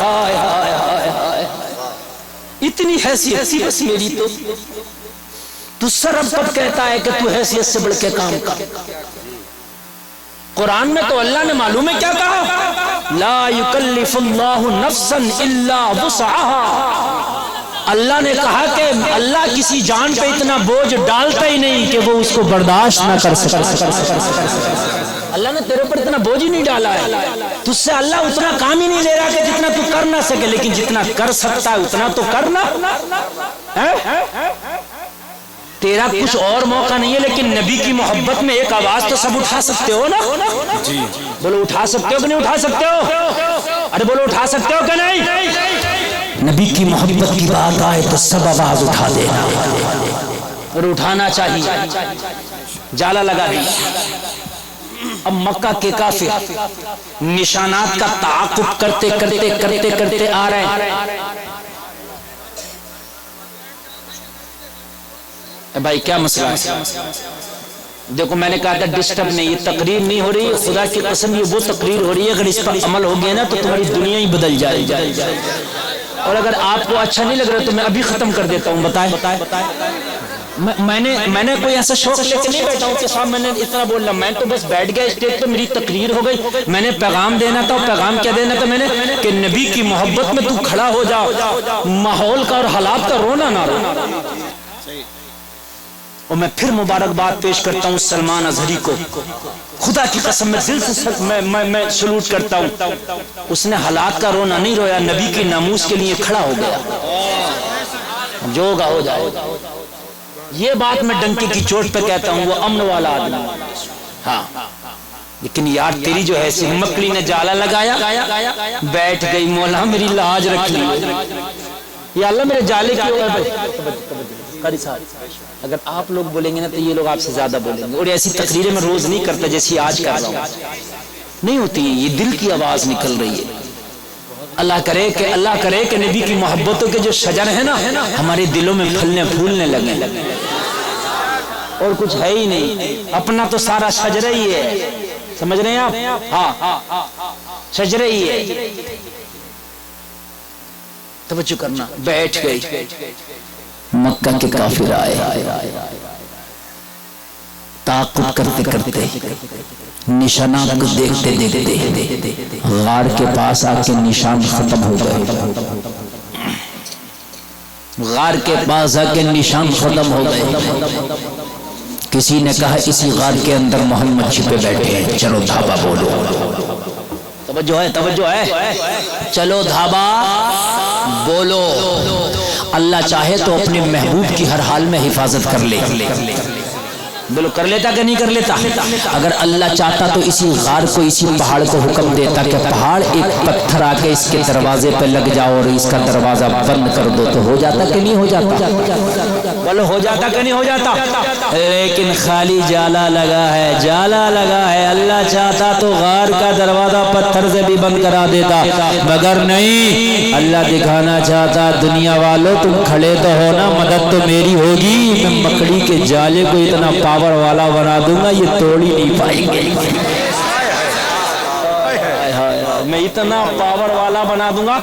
ہائے ہائے ہائے ہائے، اتنی حیثیت تھی بس میری تو سرب کب کہتا ہے کہ تو حیثیت سے بڑھ کے کام کر؟ قرآن میں تو اللہ نے معلوم ہے کیا کہا، لا یکلف اللہ نفسا الا وسعها، اللہ نے کہا کہ اللہ کسی جان پہ اتنا بوجھ ڈالتا ہی نہیں کہ وہ اس کو برداشت نہ کر سکے۔ اللہ نے تیرے پر اتنا بوجھ ہی نہیں ڈالا ہے، تجھ سے اللہ اتنا کام ہی نہیں لے رہا کہ جتنا تو کر نہ سکے، لیکن جتنا کر سکتا ہے اتنا تو کرنا ہے۔ تیرا کچھ اور موقع نہیں ہے، لیکن نبی کی محبت میں ایک آواز تو سب اٹھا سکتے ہو نا؟ جی بولو اٹھا سکتے ہو کہ نہیں اٹھا سکتے ہو؟ ارے بولو اٹھا سکتے ہو کہ نہیں؟ نبی کی محبت کی بات آئے تو سب آواز اٹھا دینا، اور اٹھانا چاہیے۔ جالا لگا دی۔ اب مکہ کے کافر نشانات کا تعاقب کرتے کرتے کرتے کرتے آ رہے ہیں۔ بھائی کیا مسئلہ ہے؟ دیکھو میں نے کہا تھا ڈسٹرب نہیں، یہ تقریر نہیں ہو رہی، خدا کی قسم یہ وہ تقریر ہو رہی ہے، اگر اس پر عمل ہو گیا نا تو تمہاری دنیا ہی بدل جائے گی۔ اور اگر آپ کو اچھا نہیں لگ رہا تو میں ابھی ختم کر دیتا ہوں۔ بتائیں میں نے کوئی ایسا شوق لے کے نہیں بیٹھا ہوں کہ صاحب میں نے اتنا بولنا، میں تو بس بیٹھ گیا اسٹیج پہ، میری تقریر ہو گئی، میں نے پیغام دینا تھا۔ پیغام کیا دینا تھا میں نے؟ کہ نبی کی محبت میں تو کھڑا ہو جا، ماحول کا اور حالات کا رونا نہ رو۔ اور میں پھر مبارکباد پیش کرتا ہوں سلمان اظہری کو، خدا کی قسم میں دل سے میں سلوٹ کرتا ہوں، اس نے حالات کا رونا نہیں رویا، نبی کی ناموس کے لیے کھڑا ہو گیا۔ جو ہوگا ہو جائے۔ یہ بات میں ڈنکی کی چوٹ پہ کہتا ہوں، وہ امن والا آدمی۔ ہاں لیکن یار تیری جو ہے مکڑی نے جالا لگایا، بیٹھ گئی، مولا میری لاج رکھ لی، یا اللہ میرے جالے کی قاری صاحب اگر آپ لوگ بولیں گے نا تو یہ لوگ آپ سے زیادہ بولیں گے، اور ایسی تقریریں میں روز نہیں کرتا جیسی آج کر رہا ہوں، نہیں ہوتی ہے، یہ دل کی آواز نکل رہی ہے۔ اللہ کرے کہ نبی کی محبتوں کے جو شجر ہے نا ہمارے دلوں میں پھلنے پھولنے لگے، اور کچھ ہے ہی نہیں، اپنا تو سارا شجرہ ہی ہے، سمجھ رہے ہیں آپ؟ ہاں شجرہ ہی ہے۔ توجہ کرنا، بیٹھ گئی۔ مکہ کے کافر آئے، تعاقب کرتے کرتے، نشانات کو دیکھتے دیکھتے غار کے پاس آ کے نشان ختم ہو گئے، غار کے پاس آ کے نشان ختم ہو گئے۔ کسی نے کہا اسی غار کے اندر محمد چھپے بیٹھے ہیں، چلو دھابا بولو۔ توجہ ہے، چلو دھابا بولو۔ اللہ چاہے تو اپنے محبوب کی ہر حال میں حفاظت کر لے، بولو کر لیتا کہ نہیں کر لیتا؟ اگر اللہ چاہتا تو اسی غار کو، اسی پہاڑ کو حکم دیتا کہ پہاڑ ایک پتھر آ کے اس کے دروازے پہ لگ جاؤ اور اس کا دروازہ بند کر دو، تو ہو جاتا کہ نہیں ہو جاتا؟ بولو ہو جاتا کہ نہیں ہو جاتا؟ لیکن خالی جالا لگا ہے، اللہ چاہتا تو غار کا دروازہ پتھر سے بھی بند کرا دیتا، مگر نہیں، اللہ دکھانا چاہتا دنیا والوں تم کھڑے تو ہو نا، مدد تو میری ہوگی، میں مکڑی کے جالے کو اتنا پاور والا بنا دوں گا یہ توڑ ہی نہیں پائیں گے، میں اتنا پاور والا بنا دوں گا۔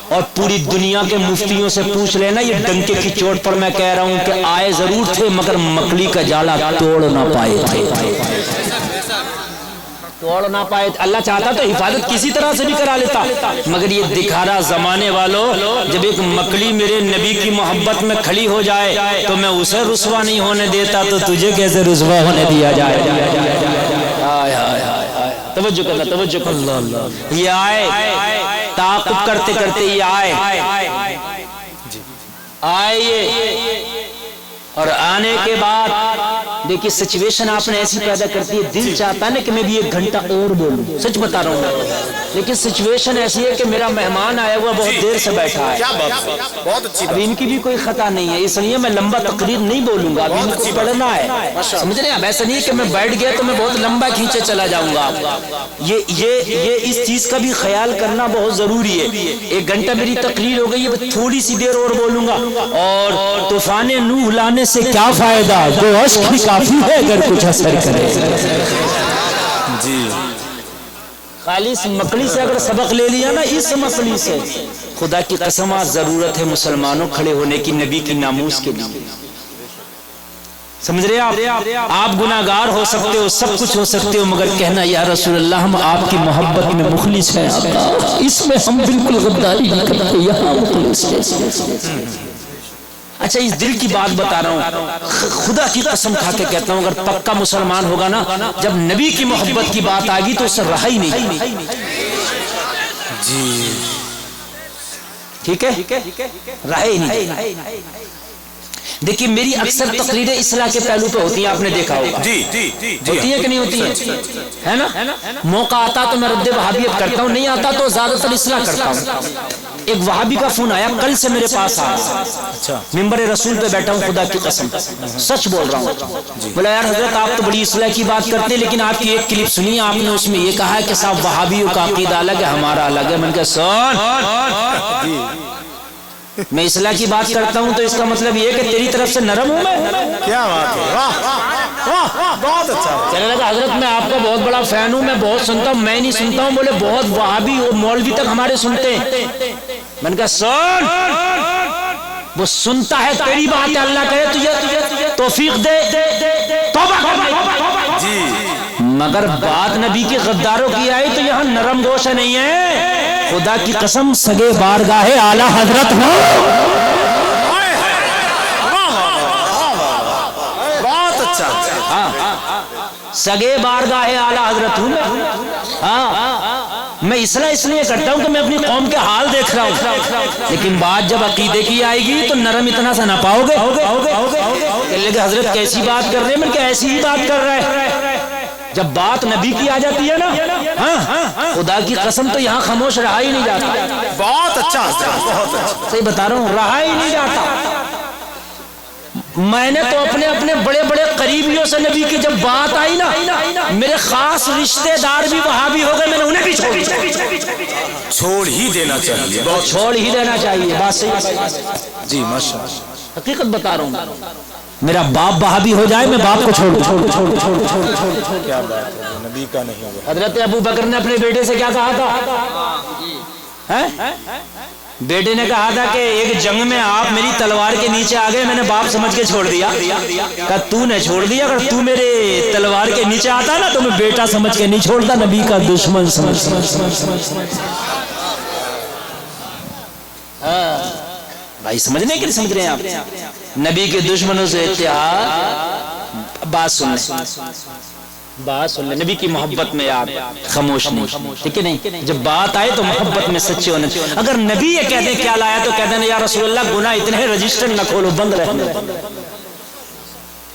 اور پوری دنیا کے مفتیوں سے پوچھ لینا، یہ ڈنکے کی چوٹ پر میں کہہ رہا ہوں کہ آئے ضرور تھے مگر مکڑی کا جالا توڑ نہ پائے تھے، توڑ نہ پائے۔ اللہ چاہتا تو حفاظت کسی طرح سے بھی کرا لیتا، مگر یہ دکھا رہا زمانے والوں، جب ایک مکڑی میرے نبی کی محبت میں کھڑی ہو جائے تو میں اسے رسوا نہیں ہونے دیتا، تو تجھے کیسے رسوا ہونے دیا جائے؟ توجہ کرنا، یہ آئے تعاقب کرتے کرتے، یہ آئے اور آنے کے بعد دیکھیے سچویشن آپ نے ایسی پیدا کرتی ہے، دل چاہتا ہے نا کہ میں بھی 1 گھنٹہ اور بولوں، سچ بتا رہا ہوں، لیکن سچویشن ایسی ہے کہ میرا مہمان آیا ہوا بہت دیر سے بیٹھا ہے، اب ان کی بھی کوئی خطا نہیں ہے، اس لیے میں لمبا تقریر نہیں بولوں گا، اب ان کو پڑھنا ہے، سمجھ رہے ہیں؟ اب ایسا نہیں کہ میں بیٹھ گیا تو میں بہت لمبا کھینچے چلا جاؤں گا، یہ اس چیز کا بھی خیال کرنا بہت ضروری ہے۔ 1 گھنٹہ میری تقریر ہو گئی ہے، تھوڑی سی دیر اور بولوں گا، اور طوفان نوح لانے سے کیا فائدہ، جو اشک کافی ہے اگر کچھ اثر کرے۔ جی خالص مکڑی سے اگر سبق لے لیا نا اس مصلی سے، خدا کی قسم ضرورت ہے مسلمانوں کھڑے ہونے کی نبی کی ناموس کے لیے. سمجھ رہے آپ گناہگار ہو سکتے ہو، سب کچھ ہو سکتے ہو، مگر کہنا یا رسول اللہ ہم آپ کی محبت میں مخلص ہیں، اس میں ہم بالکل غداری نہیں کرتے، یہاں مخلص ہیں. اچھا اس دل کی بات بتا رہا ہوں، خدا کی قسم کھا کے کہتا ہوں اگر پکا مسلمان ہوگا نا، جب نبی کی محبت کی بات آئے گی تو اسے رہا ہی نہیں. جی ٹھیک ہے، رہا ہی نہیں. دیکھیے میری اکثر تقریریں اصلاح کے پہلو پہ ہوتی ہیں، آپ نے دیکھا ہوگا ہوتی ہے کہ نہیں ہوتی ہے نا. موقع آتا تو میں رد وہابیت کرتا ہوں، نہیں آتا تو زیادہ تر اصلاح کرتا ہوں. ایک وہابی کا فون آیا کل سے میرے پاس آیا، ممبر رسول پہ بیٹھا ہوں، خدا کی قسم سچ بول رہا ہوں. بولا یار حضرت آپ تو بڑی اصلاح کی بات کرتے ہیں، لیکن آپ کی ایک کلپ سنی، آپ نے اس میں یہ کہا ہے کہ صاحب وہابیوں کا عقیدہ الگ ہے، ہمارا الگ ہے. میں نے کہا سن، میں اصلاح کی بات کرتا ہوں تو اس کا مطلب یہ کہ تیری طرف سے نرم ہوں میں. کیا بات ہے، بہت اچھا. چلنے لگا حضرت میں آپ کا بہت بڑا فین ہوں، میں بہت سنتا ہوں. میں نہیں سنتا ہوں. بولے بہت وہابی اور مولوی تک ہمارے سنتے ہیں. میں نے کہا سن، وہ سنتا ہے تیری بات ہے، اللہ کرے تجھے توفیق دے توبہ کر جی، مگر بات نبی کی غداروں کی آئی تو یہاں نرم گوشہ نہیں ہے. خدا کی قسم سگے بارگاہ اعلی حضرت ہو، بہت اچھا. سگے بارگاہ اعلی حضرت ہوں. ہاں میں اصلاح اس لیے کرتا ہوں کہ میں اپنی قوم کے حال دیکھ رہا ہوں، لیکن بات جب عقیدے کی آئے گی تو نرم اتنا سا نہ پاؤ گے. کہ حضرت کیسی بات کر رہے ہیں؟ میں کہ ایسی ہی بات کر رہا ہے. جب بات نبی کی آ جاتی ہے نا، خدا کی قسم تو یہاں خاموش رہا ہی نہیں جاتا. بہت اچھا، بہت اچھا. صحیح بتا رہا ہوں، رہا ہی نہیں جاتا. میں نے تو اپنے بڑے بڑے قریبیوں سے نبی کی جب بات آئی نا، میرے خاص رشتہ دار بھی وہابی ہو گئے، میں نے انہیں بھی چھوڑ ہی دینا چاہیے، چھوڑ ہی دینا چاہیے. بات صحیح جی، ماشاء اللہ. حقیقت بتا رہا ہوں. میرا باپ وہابی ہو جائے میں باپ کو چھوڑ دوں. کیا بات ہے، نبی کا نہیں ہوگا. حضرت ابو بکر نے اپنے بیٹے سے کیا کہا تھا؟ بیٹے نے کہا تھا کہ ایک جنگ میں آپ میری تلوار کے نیچے آ گئے، میں نے باپ سمجھ کے چھوڑ دیا. کہا تو نے چھوڑ دیا، اگر تو میرے تلوار کے نیچے آتا نا تو میں بیٹا سمجھ کے نہیں چھوڑتا، نبی کا دشمن سمجھ. بھائی سمجھنے کے لیے سمجھ رہے ہیں آپ؟ نبی کے دشمنوں سے اتحاد. بات سن لیں، نبی کی محبت میں آپ خاموش نہیں، ٹھیک ہے نہیں. جب بات آئے تو محبت میں سچے ہونے. اگر نبی یہ کہتے کیا لایا تو کہتے ہیں یا رسول اللہ گناہ اتنے ہیں، رجسٹر نہ کھولو، بند رہنے.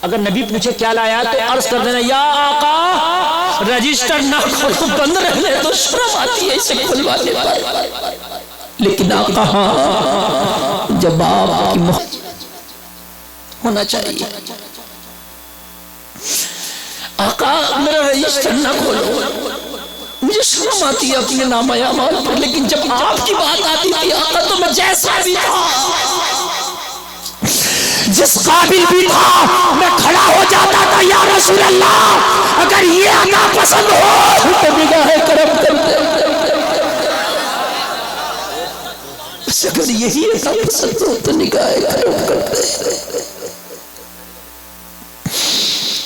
اگر نبی پوچھے کیا لایا تو عرض کر دینا یا آقا رجسٹر نہ کھولو، بند رہنے. تو شرم آتی ہے اسے کھلوانے پر. لیکن آقا جب آپ کی محبت ہونا چاہیے. آقا میرا رجسٹر نہ کھولو، مجھے شرم آتی ہے اپنے نام اعمال پر، لیکن جب آپ کی بات آتی تھی آقا تو میں جیسا بھی تھا، جس قابل بھی تھا، میں کھڑا ہو جاتا تھا. یا رسول اللہ اگر یہ عطا پسند ہو تو نگاہ کرم کر دے. اگر یہی عطا پسند ہو تو نگاہ کرم کر دے.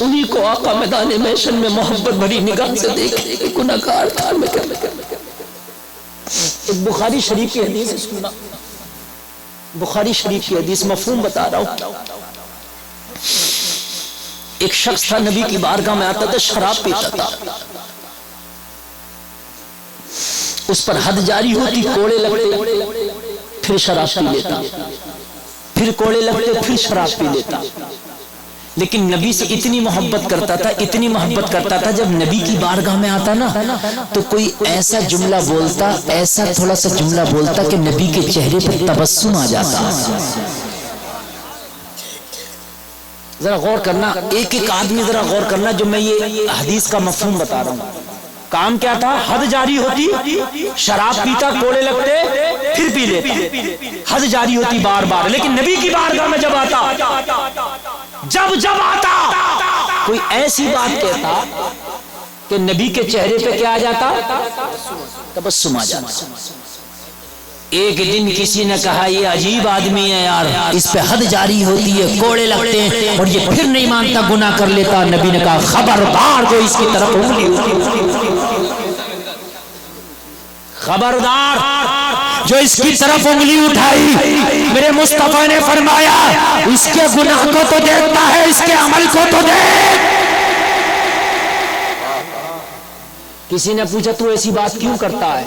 انہی کو آقا میدان محشر میں محبت بھری نگاہ سے دیکھے کہ گناہگار تھا. میں ایک بخاری شریف کی حدیث سننا، بخاری شریف کی حدیث مفہوم بتا رہا ہوں. ایک شخص تھا نبی کی بارگاہ میں آتا تھا، شراب پیتا تھا. اس پر حد جاری ہوتی، کوڑے لگتے، پھر شراب پی لیتا، پھر کوڑے لگتے، پھر شراب پی لیتا. لیکن نبی سے اتنی محبت کرتا تھا، اتنی محبت کرتا تھا، جب نبی کی بارگاہ میں آتا نا تو کوئی ایسا جملہ بولتا، ایسا تھوڑا سا جملہ بولتا کہ نبی کے چہرے پر تبسم آ جاتا. ذرا غور کرنا، ایک ایک آدمی ذرا غور کرنا جو میں یہ حدیث کا مفہوم بتا رہا ہوں. کام کیا تھا؟ حد جاری ہوتی، شراب پیتا، کوڑے لگتے، پھر پی لیتا. حد جاری ہوتی بار بار. لیکن نبی کی بارگاہ میں جب آتا، جب آتا کوئی ایسی بات کہتا کہ نبی کے چہرے پہ کیا آ جاتا؟ تبسم آ جاتا۔ ایک دن کسی نے کہا یہ عجیب آدمی ہے یار، اس پہ حد جاری ہوتی ہے، کوڑے لگتے ہیں اور یہ پھر نہیں مانتا، گناہ کر لیتا۔ نبی نے کہا خبردار جو اس کی طرف انگلی اٹھائی، خبردار جو اس کی طرف انگلی اٹھائی، میرے مصطفیٰ نے فرمایا اس کے گناہ کو تو دیکھتا ہے، اس کے عمل کو تو دیکھ۔ کسی نے پوچھا تو ایسی بات کیوں کرتا ہے؟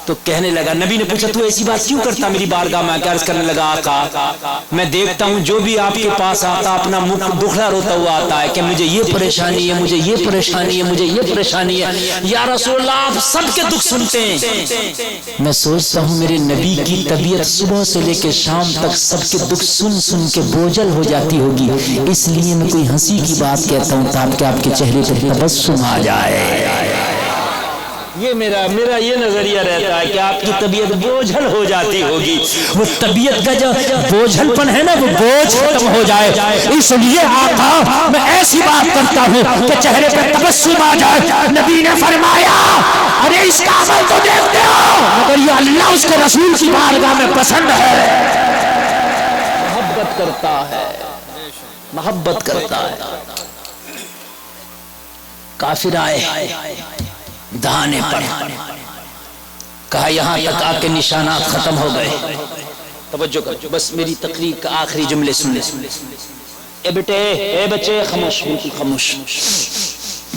تو کہنے لگا، نبی نے پوچھا تو ایسی بات کیوں کرتا؟ میری بارگاہ میں عرض کرنے لگا آقا میں دیکھتا ہوں جو بھی آپ کے پاس آتا اپنا منہ دکھڑا روتا ہوا آتا ہے کہ مجھے یہ پریشانی ہے، مجھے یہ پریشانی ہے، مجھے یہ پریشانی ہے۔ یا رسول اللہ آپ سب کے دکھ سنتے ہیں۔ میں سوچتا ہوں میرے نبی کی طبیعت صبح سے لے کے شام تک سب کے دکھ سن سن کے بوجھل ہو جاتی ہوگی، اس لیے میں کوئی ہنسی کی بات کہتا ہوں تاکہ آپ کے چہرے پر تبسم آ جائے۔ یہ میرا یہ نظریہ رہتا ہے کہ آپ کی طبیعت بوجھل ہو جاتی ہوگی، وہ طبیعت کا جو بوجھل پن ہے نا وہ بوجھ ختم ہو جائے، اس لیے آقا میں ایسی بات کرتا ہوں کہ چہرے پہ تبسم آ جائے۔ نبی نے فرمایا ارے اس کا عمل تو دیکھتے ہو مگر یہ اللہ اس کے رسول کی بارگاہ میں پسند ہے، محبت کرتا ہے، محبت کرتا ہے۔ کافر آئے دہانے پر، کہا یہاں تک آ کے نشانات ختم ہو گئے۔ توجہ کرو، بس میری تقریر کا آخری جملے سن لے۔ اے بیٹے، اے بچے، خاموش، بالکل خاموش،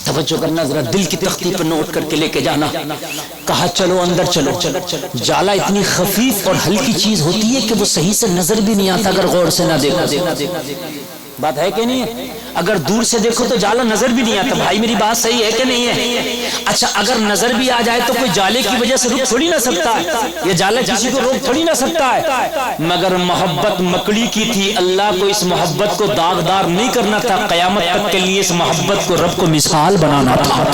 توجہ کرنا، ذرا دل کی تختی پر نوٹ کر کے لے کے جانا۔ کہا چلو اندر چلو۔ جالا اتنی خفیف اور ہلکی چیز ہوتی ہے کہ وہ صحیح سے نظر بھی نہیں آتا اگر غور سے نہ دیکھو۔ بات ہے کہ نہیں ہے؟ اگر دور سے دیکھو تو جالا نظر بھی نہیں آتا۔ بھائی میری بات صحیح ہے کہ نہیں ہے؟ اچھا اگر نظر بھی آ جائے تو کوئی جالے کی وجہ سے رک تھوڑی نہ سکتا ہے، یہ جالا کسی کو روک تھوڑی نہ سکتا ہے۔ مگر محبت مکڑی کی تھی، اللہ کو اس محبت کو داغدار نہیں کرنا تھا، قیامت تک کے لیے اس محبت کو رب کو مثال بنانا تھا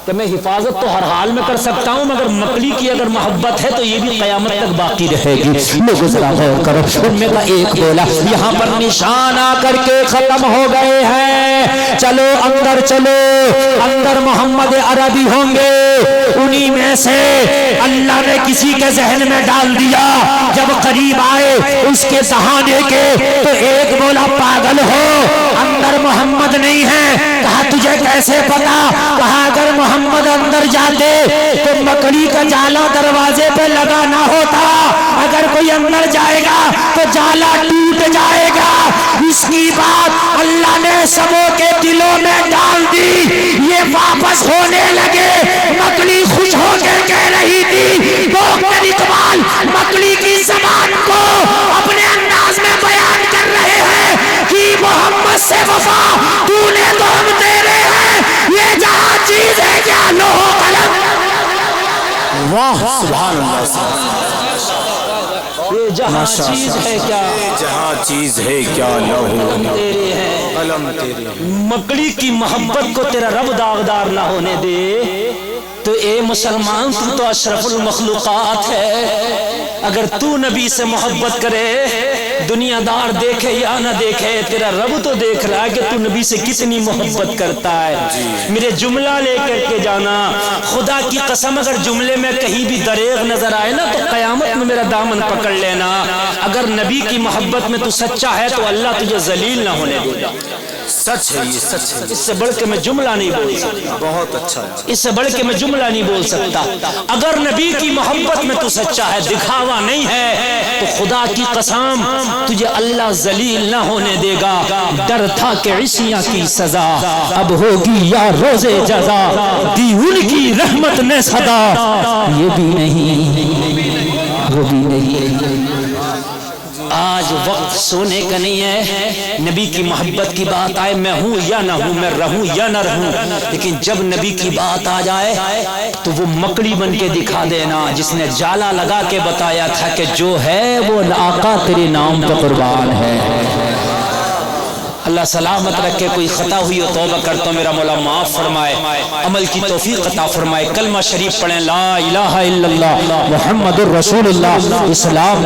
کہ میں حفاظت تو ہر حال میں کر سکتا ہوں مگر مکڑی کی اگر محبت ہے تو یہ بھی قیامت تک باقی رہے گی۔ لوگوں ذرا غور کرو، ان میں کا ایک بولا یہاں پر نشان آ کر کے ختم ہو گئے ہیں، چلو اندر چلو، اندر محمد عربی ہوں گے۔ انہی میں سے اللہ نے کسی کے ذہن میں ڈال دیا، جب قریب آئے اس کے دہانے کے تو ایک بولا پاگل ہو، اندر محمد نہیں ہے۔ کہا تجھے کیسے پتا؟ کہا اگر محمد اندر جاتے تو مکڑی کا جالا دروازے پہ لگا نہ ہوتا، اگر کوئی اندر جائے گا تو جالا ٹوٹ جائے گا۔ اس کی بات اللہ نے سبوں کے دلوں میں ڈال دی، یہ واپس ہونے لگے۔ مکڑی خوش ہو کے کہہ رہی تھی، ڈاکٹر اقبال مکڑی کی زبان کو اپنے انداز میں بیان کر رہے ہیں کہ محمد سے وفا تو نے تو ہم تیرے ہیں، یہ جہاں چیز ہے کیا لوہ قلم۔ واہ سبحان اللہ، یہ جہاں چیز ہے کیا، جہاں چیز ہے کیا لوہ قلم تیرے ہیں۔ مکڑی کی محبت کو تیرا رب داغدار نہ ہونے دے تو اے مسلمان تو اشرف المخلوقات ہے۔ اگر تو نبی سے محبت کرے، دنیا دار دیکھے یا نہ دیکھے، تیرا رب تو دیکھ رہا ہے کہ تو نبی سے کتنی محبت کرتا ہے۔ میرے جملہ لے کر کے جانا، خدا کی قسم اگر جملے میں کہیں بھی دریغ نظر آئے نا تو قیامت میں میرا دامن پکڑ لینا۔ اگر نبی کی محبت میں تو سچا ہے تو اللہ تجھے ذلیل نہ ہونے دے گا۔ سچ ہے، یہ سچ ہے، اس سے بڑھ کے میں جملہ نہیں بول سکتا، بہت اچھا ہے، اس سے بڑھ کے میں جملہ نہیں بول سکتا۔ اگر نبی کی محبت میں تو سچا ہے، دکھاوا نہیں ہے، تو خدا کی قسم تجھے اللہ ذلیل نہ ہونے دے گا۔ ڈر تھا کہ عصیاں کی سزا اب ہوگی یا روز جزا، دی ان کی رحمت نے صدا، یہ بھی نہیں وہ بھی نہیں۔ آج وقت سونے کا نہیں ہے، نبی کی محبت کی بات آئے، میں ہوں یا نہ ہوں، میں رہوں یا نہ رہوں، لیکن جب نبی کی بات آ جائے تو وہ مکڑی بن کے دکھا دینا جس نے جالا لگا کے بتایا تھا کہ جو ہے وہ آقا تیرے نام پہ قربان ہے۔ اللہ سلامت رکھے، کوئی خطا ہوئی ہو توبہ کرتا ہوں، میرا مولا معاف فرمائے، عمل کی توفیق عطا فرمائے۔ کلمہ شریف پڑھیں، لا الہ الا اللہ محمد الرسول اللہ، اسلام